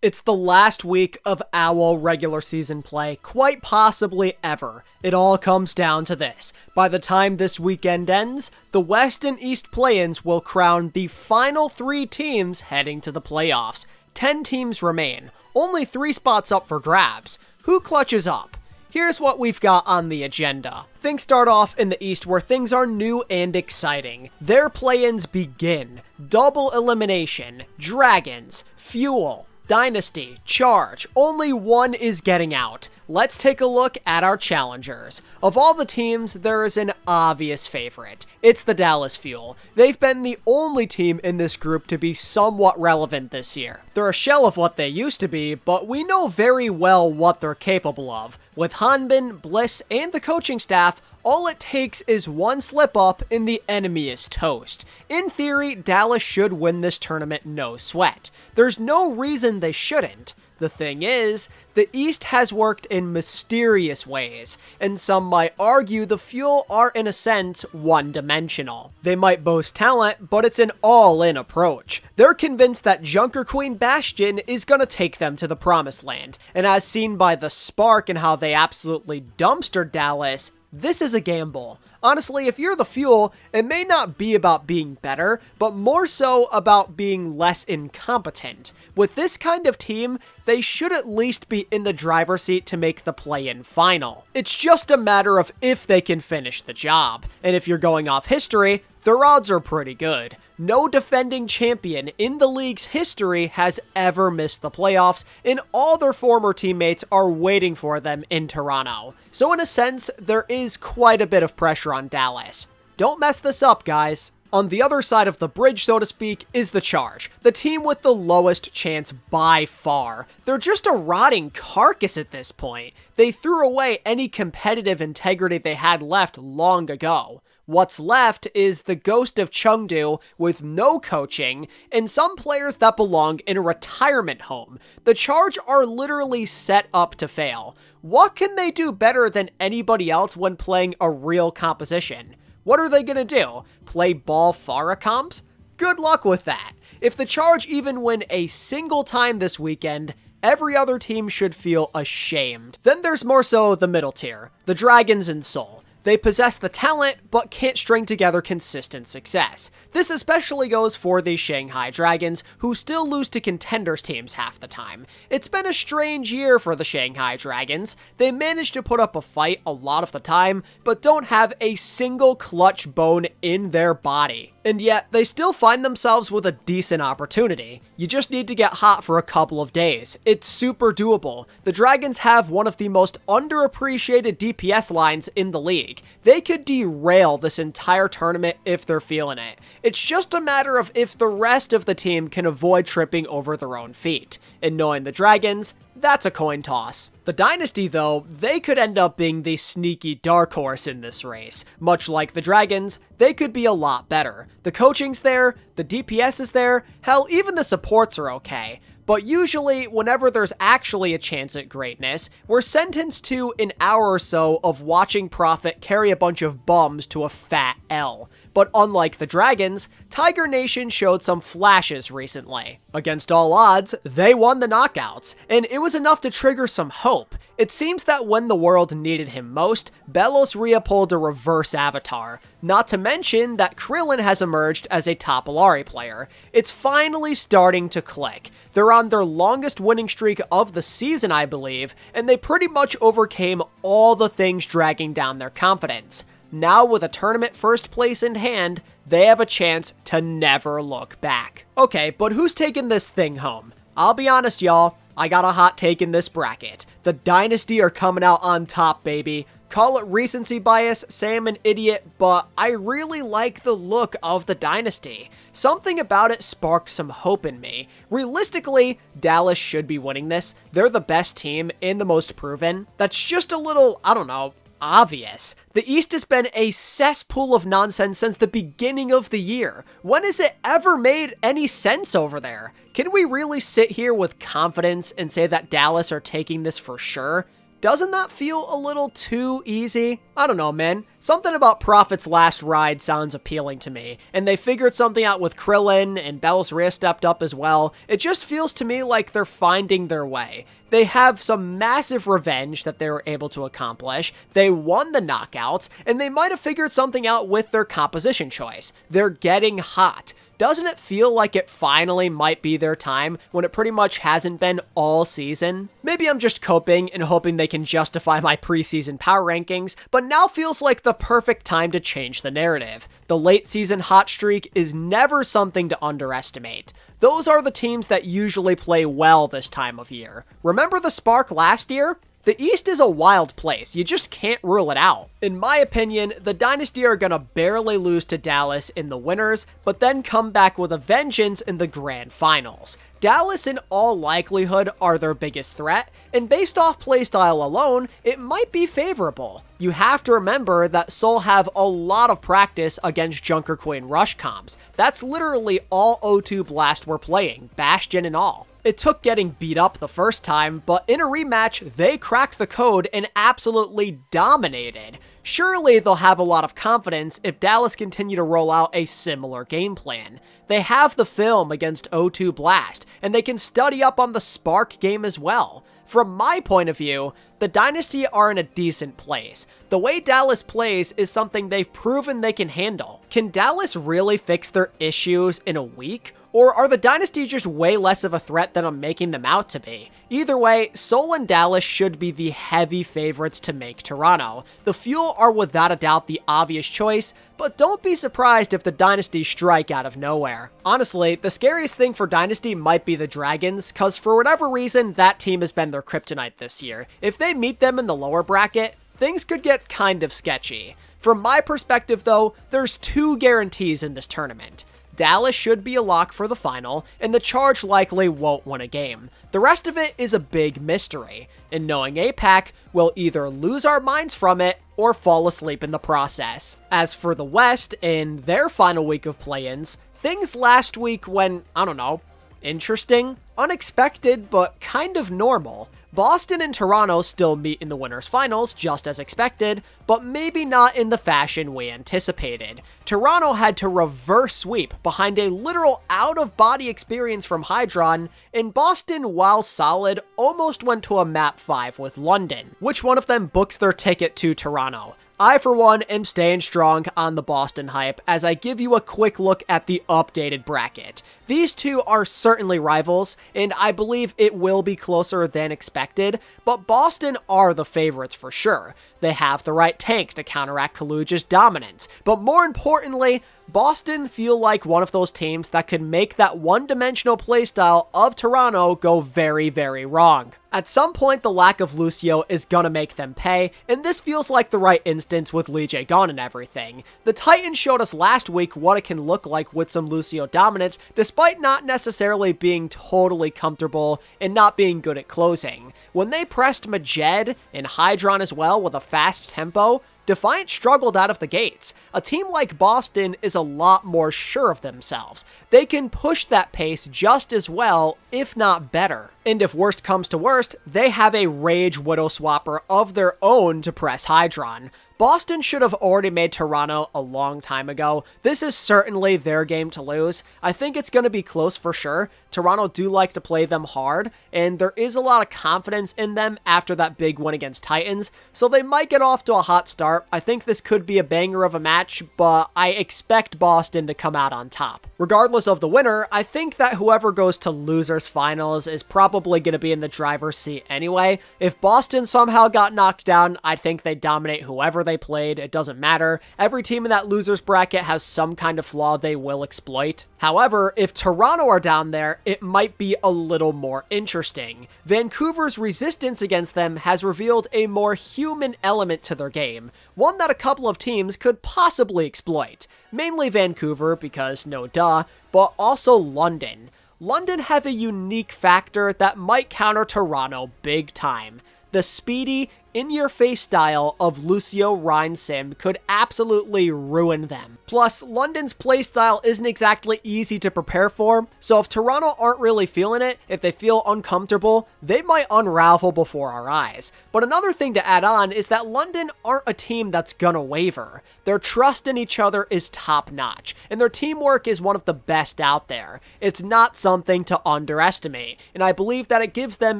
It's the last week of OWL regular season play, quite possibly ever. It all comes down to this. By the time this weekend ends, the West and East play-ins will crown the final 3 teams heading to the playoffs. 10 teams remain, only 3 spots up for grabs. Who clutches up? Here's what we've got on the agenda. Things start off in the East where things are new and exciting. Their play-ins begin. Double elimination, Dragons, Fuel, Dynasty, Charge, only one is getting out. Let's take a look at our challengers. Of all the teams, there is an obvious favorite. It's the Dallas Fuel. They've been the only team in this group to be somewhat relevant this year. They're a shell of what they used to be, but we know very well what they're capable of. With Hanbin, Bliss, and the coaching staff, all it takes is one slip up and the enemy is toast. In theory, Dallas should win this tournament no sweat. There's no reason they shouldn't. The thing is, the East has worked in mysterious ways, and some might argue the Fuel are in a sense one-dimensional. They might boast talent, but it's an all-in approach. They're convinced that Junker Queen Bastion is gonna take them to the promised land, and as seen by the spark and how they absolutely dumpstered Dallas, this is a gamble. Honestly, if you're the Fuel, it may not be about being better, but more so about being less incompetent. With this kind of team, they should at least be in the driver's seat to make the play-in final. It's just a matter of if they can finish the job. And if you're going off history, their odds are pretty good. No defending champion in the league's history has ever missed the playoffs, and all their former teammates are waiting for them in Toronto. So in a sense, there is quite a bit of pressure on Dallas. Don't mess this up, guys. On the other side of the bridge, so to speak, is the Charge, the team with the lowest chance by far. They're just a rotting carcass at this point. They threw away any competitive integrity they had left long ago. What's left is the ghost of Chengdu with no coaching and some players that belong in a retirement home. The Charge are literally set up to fail. What can they do better than anybody else when playing a real composition? What are they gonna do? Play ball Pharah comps? Good luck with that. If the Charge even win a single time this weekend, every other team should feel ashamed. Then there's more so the middle tier, the Dragons and Seoul. They possess the talent, but can't string together consistent success. This especially goes for the Shanghai Dragons, who still lose to contenders teams half the time. It's been a strange year for the Shanghai Dragons. They manage to put up a fight a lot of the time, but don't have a single clutch bone in their body. And yet, they still find themselves with a decent opportunity. You just need to get hot for a couple of days. It's super doable. The Dragons have one of the most underappreciated DPS lines in the league. They could derail this entire tournament if they're feeling it. It's just a matter of if the rest of the team can avoid tripping over their own feet. And knowing the Dragons, that's a coin toss. The Dynasty, though, they could end up being the sneaky dark horse in this race. Much like the Dragons, they could be a lot better. The coaching's there, the DPS is there, hell, even the supports are okay. But usually, whenever there's actually a chance at greatness, we're sentenced to an hour or so of watching Prophet carry a bunch of bums to a fat L. But unlike the Dragons, Tiger Nation showed some flashes recently. Against all odds, they won the knockouts, and it was enough to trigger some hope. It seems that when the world needed him most, Belos Ria pulled a reverse avatar. Not to mention that Krillin has emerged as a top Illari player. It's finally starting to click. They're on their longest winning streak of the season, I believe, and they pretty much overcame all the things dragging down their confidence. Now, with a tournament first place in hand, they have a chance to never look back. Okay, but who's taking this thing home? I'll be honest, y'all, I got a hot take in this bracket. The Dynasty are coming out on top, baby. Call it recency bias, say I'm an idiot, but I really like the look of the Dynasty. Something about it sparked some hope in me. Realistically, Dallas should be winning this. They're the best team and the most proven. That's just a little, I don't know, obvious. The East has been a cesspool of nonsense since the beginning of the year. When has it ever made any sense over there? Can we really sit here with confidence and say that Dallas are taking this for sure? Doesn't that feel a little too easy? I don't know, man. Something about Prophet's last ride sounds appealing to me, and they figured something out with Krillin, and Bell's Rhea stepped up as well. It just feels to me like they're finding their way. They have some massive revenge that they were able to accomplish, they won the knockouts, and they might have figured something out with their composition choice. They're getting hot. Doesn't it feel like it finally might be their time when it pretty much hasn't been all season? Maybe I'm just coping and hoping they can justify my preseason power rankings, but now feels like the perfect time to change the narrative. The late season hot streak is never something to underestimate. Those are the teams that usually play well this time of year. Remember the spark last year? The East is a wild place, you just can't rule it out. In my opinion, the Dynasty are gonna barely lose to Dallas in the winners, but then come back with a vengeance in the grand finals. Dallas in all likelihood are their biggest threat, and based off playstyle alone, it might be favorable. You have to remember that Seoul have a lot of practice against Junker Queen rush comps. That's literally all O2 Blast were playing, Bastion and all. It took getting beat up the first time, but in a rematch, they cracked the code and absolutely dominated. Surely they'll have a lot of confidence if Dallas continue to roll out a similar game plan. They have the film against O2 Blast, and they can study up on the Spark game as well. From my point of view, the Dynasty are in a decent place. The way Dallas plays is something they've proven they can handle. Can Dallas really fix their issues in a week? Or are the Dynasty just way less of a threat than I'm making them out to be? Either way, Seoul and Dallas should be the heavy favorites to make Toronto. The Fuel are without a doubt the obvious choice, but don't be surprised if the Dynasty strike out of nowhere. Honestly, the scariest thing for Dynasty might be the Dragons, cause for whatever reason, that team has been their kryptonite this year. If they meet them in the lower bracket, things could get kind of sketchy. From my perspective though, there's two guarantees in this tournament. Dallas should be a lock for the final, and the Charge likely won't win a game. The rest of it is a big mystery, and knowing APAC, we'll either lose our minds from it or fall asleep in the process. As for the West, in their final week of play-ins, things last week went, I don't know, interesting, unexpected, but kind of normal. Boston and Toronto still meet in the winners finals, just as expected, but maybe not in the fashion we anticipated. Toronto had to reverse sweep behind a literal out-of-body experience from Hydron, and Boston, while solid, almost went to a map 5 with London. Which one of them books their ticket to Toronto? I, for one, am staying strong on the Boston hype as I give you a quick look at the updated bracket. These two are certainly rivals, and I believe it will be closer than expected, but Boston are the favorites for sure. They have the right tank to counteract Kaluja's dominance, but more importantly, Boston feel like one of those teams that could make that one-dimensional playstyle of Toronto go very, very wrong. At some point, the lack of Lucio is gonna make them pay, and this feels like the right instance with Lee J gone and everything. The Titans showed us last week what it can look like with some Lucio dominance, despite not necessarily being totally comfortable and not being good at closing. When they pressed Majed and Hydron as well with a fast tempo, Defiant struggled out of the gates. A team like Boston is a lot more sure of themselves. They can push that pace just as well, if not better. And if worst comes to worst, they have a Rage Widow Swapper of their own to press Hydron. Boston should have already made Toronto a long time ago. This is certainly their game to lose. I think it's going to be close for sure. Toronto do like to play them hard, and there is a lot of confidence in them after that big win against Titans, so they might get off to a hot start. I think this could be a banger of a match, but I expect Boston to come out on top. Regardless of the winner, I think that whoever goes to losers finals is probably going to be in the driver's seat anyway. If Boston somehow got knocked down, I think they dominate whoever they played. It doesn't matter. Every team in that losers bracket has some kind of flaw they will exploit. However, if Toronto are down there, it might be a little more interesting. Vancouver's resistance against them has revealed a more human element to their game, one that a couple of teams could possibly exploit. Mainly Vancouver, because no duh, but also London. London have a unique factor that might counter Toronto big time. The speedy, in-your-face style of Lucio Rhine Sim could absolutely ruin them. Plus, London's playstyle isn't exactly easy to prepare for, so if Toronto aren't really feeling it, if they feel uncomfortable, they might unravel before our eyes. But another thing to add on is that London aren't a team that's gonna waver. Their trust in each other is top-notch, and their teamwork is one of the best out there. It's not something to underestimate, and I believe that it gives them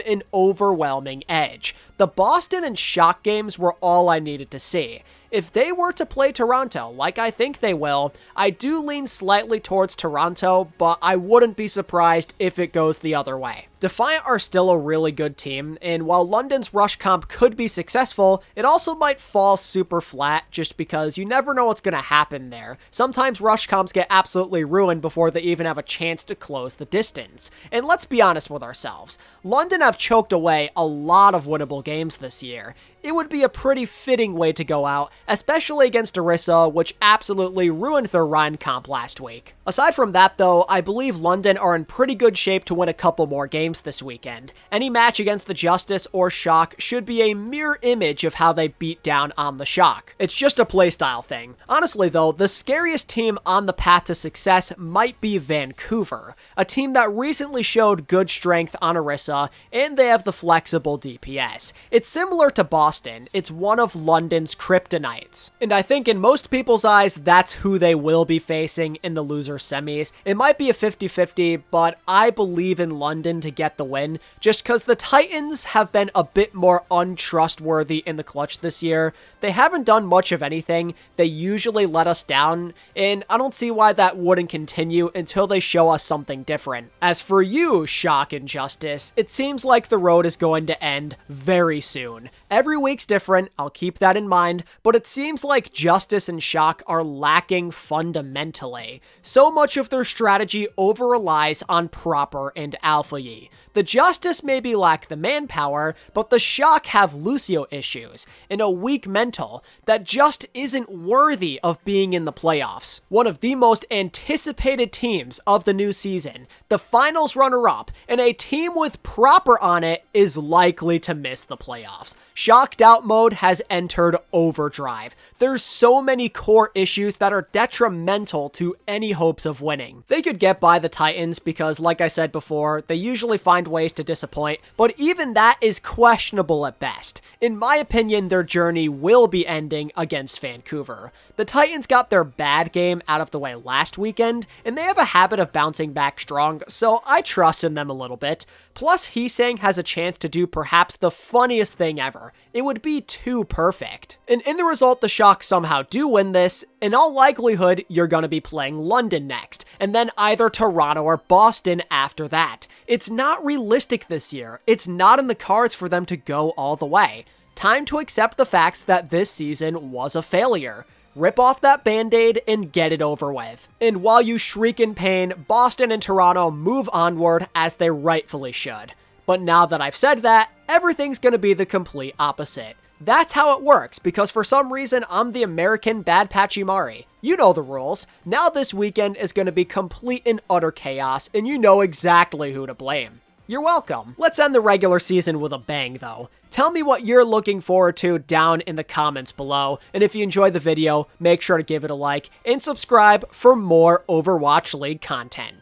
an overwhelming edge. The Boston and Shock games were all I needed to see. If they were to play Toronto, like I think they will, I do lean slightly towards Toronto, but I wouldn't be surprised if it goes the other way. Defiant are still a really good team, and while London's rush comp could be successful, it also might fall super flat just because you never know what's going to happen there. Sometimes rush comps get absolutely ruined before they even have a chance to close the distance. And let's be honest with ourselves, London have choked away a lot of winnable games this year. It would be a pretty fitting way to go out, especially against Orisa, which absolutely ruined their Rhine comp last week. Aside from that though, I believe London are in pretty good shape to win a couple more games this weekend. Any match against the Justice or Shock should be a mirror image of how they beat down on the Shock. It's just a playstyle thing. Honestly though, the scariest team on the path to success might be Vancouver, a team that recently showed good strength on Orisa, and they have the flexible DPS. It's similar to Boston, it's one of London's kryptonites. And I think in most people's eyes, that's who they will be facing in the loser semis. It might be a 50-50, but I believe in London to get the win, just because the Titans have been a bit more untrustworthy in the clutch this year. They haven't done much of anything, they usually let us down, and I don't see why that wouldn't continue until they show us something different. As for you, Shock and Justice, it seems like the road is going to end very soon. Every week's different, I'll keep that in mind, but it seems like Justice and Shock are lacking fundamentally. So much of their strategy over-relies on Proper and Alpha Yi. The Justice maybe lack the manpower, but the Shock have Lucio issues and a weak mental that just isn't worthy of being in the playoffs. One of the most anticipated teams of the new season, the finals runner-up, and a team with Proper on it is likely to miss the playoffs. Shocked Out mode has entered overdrive. There's so many core issues that are detrimental to any hopes of winning. They could get by the Titans because, like I said before, they usually find ways to disappoint, but even that is questionable at best. In my opinion, their journey will be ending against Vancouver. The Titans got their bad game out of the way last weekend, and they have a habit of bouncing back strong, so I trust in them a little bit. Plus, Heesang has a chance to do perhaps the funniest thing ever. It would be too perfect. And in the result, the Shock somehow do win this. In all likelihood, you're gonna be playing London next, and then either Toronto or Boston after that. It's not realistic this year. It's not in the cards for them to go all the way. Time to accept the facts that this season was a failure. Rip off that band-aid and get it over with. And while you shriek in pain, Boston and Toronto move onward as they rightfully should. But now that I've said that, everything's gonna be the complete opposite. That's how it works, because for some reason I'm the American Bad Pachimari. You know the rules. Now this weekend is gonna be complete and utter chaos, and you know exactly who to blame. You're welcome. Let's end the regular season with a bang though. Tell me what you're looking forward to down in the comments below, and if you enjoyed the video, make sure to give it a like and subscribe for more Overwatch League content.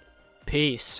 Peace.